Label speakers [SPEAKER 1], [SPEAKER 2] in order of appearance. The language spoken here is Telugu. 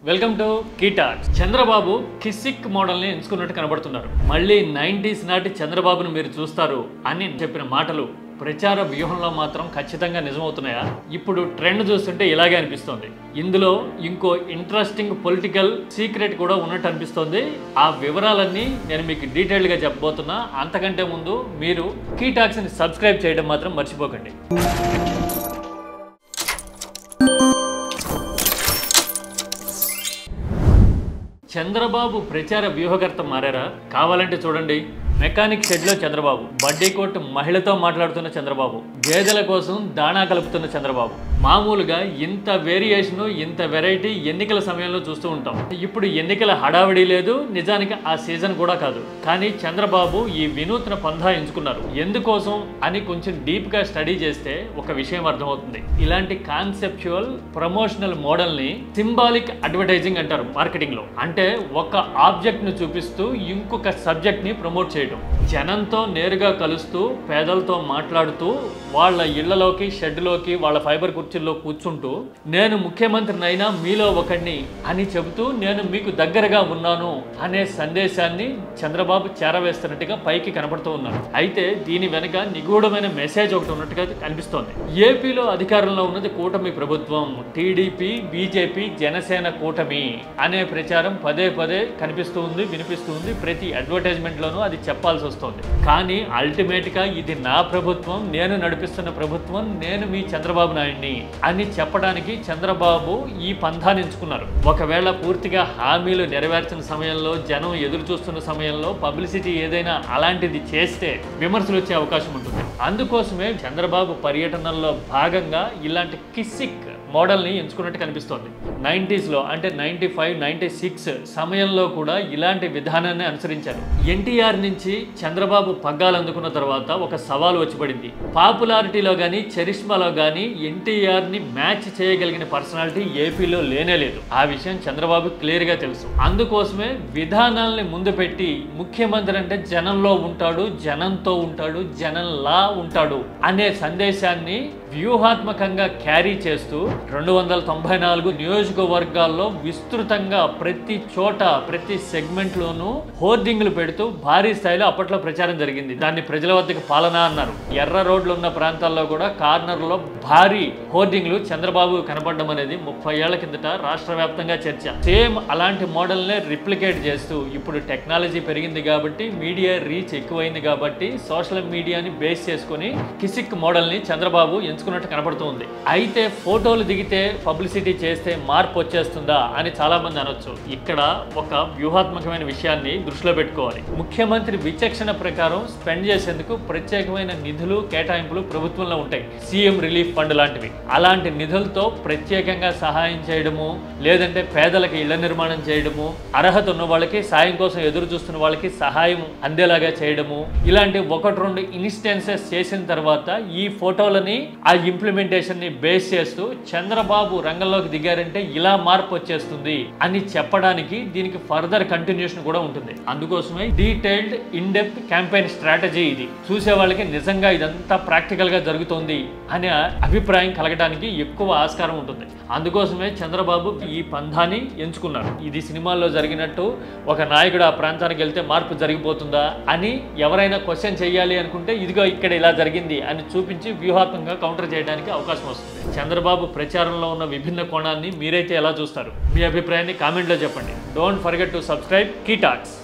[SPEAKER 1] Welcome to KTalks. Chandrababu Kissik మోడల్ని ఎంచుకున్నట్టు కనబడుతున్నారు. మళ్ళీ 90s నాటి చంద్రబాబును మీరు చూస్తారు అని చెప్పిన మాటలు ప్రచార వ్యూహంలో మాత్రం ఖచ్చితంగా నిజమవుతున్నాయా? ఇప్పుడు ట్రెండ్ చూస్తుంటే ఇలాగే అనిపిస్తుంది. ఇందులో ఇంకో ఇంట్రెస్టింగ్ పొలిటికల్ సీక్రెట్ కూడా ఉన్నట్టు అనిపిస్తుంది. ఆ వివరాలన్నీ నేను మీకు డీటెయిల్గా చెప్పబోతున్నా. అంతకంటే ముందు మీరు కీటాక్స్ని సబ్స్క్రైబ్ చేయడం మాత్రం మర్చిపోకండి. చంద్రబాబు ప్రచార వ్యూహకర్త మారారా? కావాలంటే చూడండి. మెకానిక్ షెడ్లో చంద్రబాబు, బడ్డీ కోట్ మహిళతో మాట్లాడుతున్న చంద్రబాబు, గేదెల కోసం దాణా కలుపుతున్న చంద్రబాబు. మామూలుగా ఇంత వేరియేషను, ఇంత వెరైటీ ఎన్నికల సమయంలో చూస్తూ ఉంటాం. ఇప్పుడు ఎన్నికల హడావిడి లేదు, నిజానికి ఆ సీజన్ కూడా కాదు. కానీ చంద్రబాబు ఈ వినూత్న పంథా ఎంచుకున్నారు. ఎందుకోసం అని కొంచెం డీప్గా స్టడీ చేస్తే ఒక విషయం అర్థమవుతుంది. ఇలాంటి కాన్సెప్చువల్ ప్రమోషనల్ మోడల్ని సింబాలిక్ అడ్వర్టైజింగ్ అంటారు మార్కెటింగ్లో. అంటే ఒక ఆబ్జెక్ట్ను చూపిస్తూ ఇంకొక సబ్జెక్ట్ని ప్రమోట్ చేయడం. జనంతో నేరుగా కలుస్తూ, పేదలతో మాట్లాడుతూ, వాళ్ళ ఇళ్లలోకి, షెడ్లోకి, వాళ్ళ ఫైబర్ కుర్చీల్లో కూర్చుంటూ, నేను ముఖ్యమంత్రినైనా మీలో ఒకడిని అని చెబుతూ, నేను మీకు దగ్గరగా ఉన్నాను అనే సందేశాన్ని చంద్రబాబు చేరవేస్తున్నట్టుగా పైకి కనపడుతూ ఉన్నారు. అయితే దీని వెనుక నిగూఢమైన మెసేజ్ ఒకటి ఉన్నట్టుగా కనిపిస్తోంది. ఏపీలో అధికారంలో ఉన్నది కూటమి ప్రభుత్వం, టీడీపీ, బీజేపీ, జనసేన కూటమి అనే ప్రచారం పదే పదే కనిపిస్తూ ఉంది, వినిపిస్తూ ఉంది. ప్రతి అడ్వర్టైజ్మెంట్లోనూ అది చెప్పాల్సి వస్తుంది. కానీ అల్టిమేట్గా ఇది నా ప్రభుత్వం, నేను నడిపిస్తున్న ప్రభుత్వం, నేను మీ చంద్రబాబు నాయుడిని అని చెప్పడానికి చంద్రబాబు ఈ పంథాన్ని ఎంచుకున్నారు. ఒకవేళ పూర్తిగా హామీలు నెరవేర్చిన సమయంలో, జనం ఎదురు చూస్తున్న సమయంలో పబ్లిసిటీ ఏదైనా అలాంటిది చేస్తే విమర్శలు వచ్చే అవకాశం ఉంటుంది. అందుకోసమే చంద్రబాబు పర్యటనల్లో భాగంగా ఇలాంటి కిసిక్ మోడల్ని ఎంచుకున్నట్టు కనిపిస్తోంది. 90sలో అంటే 95, 96 సమయంలో కూడా ఇలాంటి విధానాన్ని అనుసరించారు. ఎన్టీఆర్ నుంచి చంద్రబాబు పగ్గాలు అందుకున్న తర్వాత ఒక సవాల్ వచ్చి పడింది. పాపులారిటీలో కానీ, చరిష్మాలో కానీ ఎన్టీఆర్ని మ్యాచ్ చేయగలిగిన పర్సనాలిటీ ఏపీలో లేనే లేదు. ఆ విషయం చంద్రబాబు క్లియర్గా తెలుసు. అందుకోసమే విధానాల్ని ముందు పెట్టి ముఖ్యమంత్రి అంటే జనంలో ఉంటాడు, జనంతో ఉంటాడు, జనంలా ఉంటాడు అనే సందేశాన్ని వ్యూహాత్మకంగా క్యారీ చేస్తూ 294 నియోజకవర్గాల్లో విస్తృతంగా ప్రతి చోట, ప్రతి సెగ్మెంట్లోనూ హోర్డింగ్లు పెడుతూ భారీ స్థాయిలో అప్పట్లో ప్రచారం జరిగింది. దాన్ని ప్రజల వద్దకు పాలన అన్నారు. ఎర్ర రోడ్లు ఉన్న ప్రాంతాల్లో కూడా కార్నర్లో భారీ హోర్డింగ్లు చంద్రబాబు కనపడడం అనేది 30 ఏళ్ల కిందట రాష్ట్ర వ్యాప్తంగా చర్చ. సేమ్ అలాంటి మోడల్నే రిప్లికేట్ చేస్తూ ఇప్పుడు టెక్నాలజీ పెరిగింది కాబట్టి, మీడియా రీచ్ ఎక్కువైంది కాబట్టి, సోషల్ మీడియాని బేస్ చేసుకుని కిసిక్ మోడల్ని చంద్రబాబు ఎంచుకున్నట్టు కనపడుతుంది. అయితే ఫోటోలు దిగితే, పబ్లిసిటీ చేస్తే మార్పు వచ్చేస్తుందా అని చాలా మంది అనొచ్చు. ఇక్కడ ఒక వ్యూహాత్మకమైన విషయాన్ని దృష్టిలో పెట్టుకోవాలి. ముఖ్యమంత్రి విచక్షణ ప్రకారం స్పెండ్ చేసేందుకు ప్రత్యేకమైన నిధులు, కేటాయింపులు ప్రభుత్వంలో ఉంటాయి. సీఎం రిలీఫ్ ఫండ్ లాంటివి. అలాంటి నిధులతో ప్రత్యేకంగా సహాయం చేయడము, లేదంటే పేదలకు ఇళ్ల నిర్మాణం చేయడము, అర్హత ఉన్న వాళ్ళకి, సాయం కోసం ఎదురు చూస్తున్న వాళ్ళకి సహాయం అందేలాగా చేయడము, ఇలాంటి 1-2 ఇన్స్టెన్సెస్ చేసిన తర్వాత ఈ ఫోటోలని, ఆ ఇంప్లిమెంటేషన్ ని బేస్ చేస్తూ చంద్రబాబు రంగంలోకి దిగారంటే ఇలా మార్పు వచ్చేస్తుంది అని చెప్పడానికి దీనికి ఫర్దర్ కంటిన్యూషన్ కూడా ఉంటుంది. అందుకోసమే detailed, in depth campaign strategy ఇది. చూసే వాళ్ళకి నిజంగా ఇదంతా ప్రాక్టికల్ గా జరుగుతోంది అనే అభిప్రాయం కలగడానికి ఎక్కువ ఆస్కారం ఉంటుంది. అందుకోసమే చంద్రబాబు ఈ పంథాని ఎంచుకున్నారు. ఇది సినిమాల్లో జరిగినట్టు ఒక నాయకుడు ఆ ప్రాంతానికి వెళ్తే మార్పు జరిగిపోతుందా అని ఎవరైనా క్వశ్చన్ చేయాలి అనుకుంటే ఇదిగో ఇక్కడ ఇలా జరిగింది అని చూపించి వ్యూహాత్మకంగా కౌంటర్ చేయడానికి అవకాశం వస్తుంది. చంద్రబాబు ప్రచారంలో ఉన్న విభిన్న కోణాన్ని మీరైతే ఎలా చూస్తారు? మీ అభిప్రాయాన్ని కామెంట్లో చెప్పండి. Don't forget to subscribe కీటాక్స్.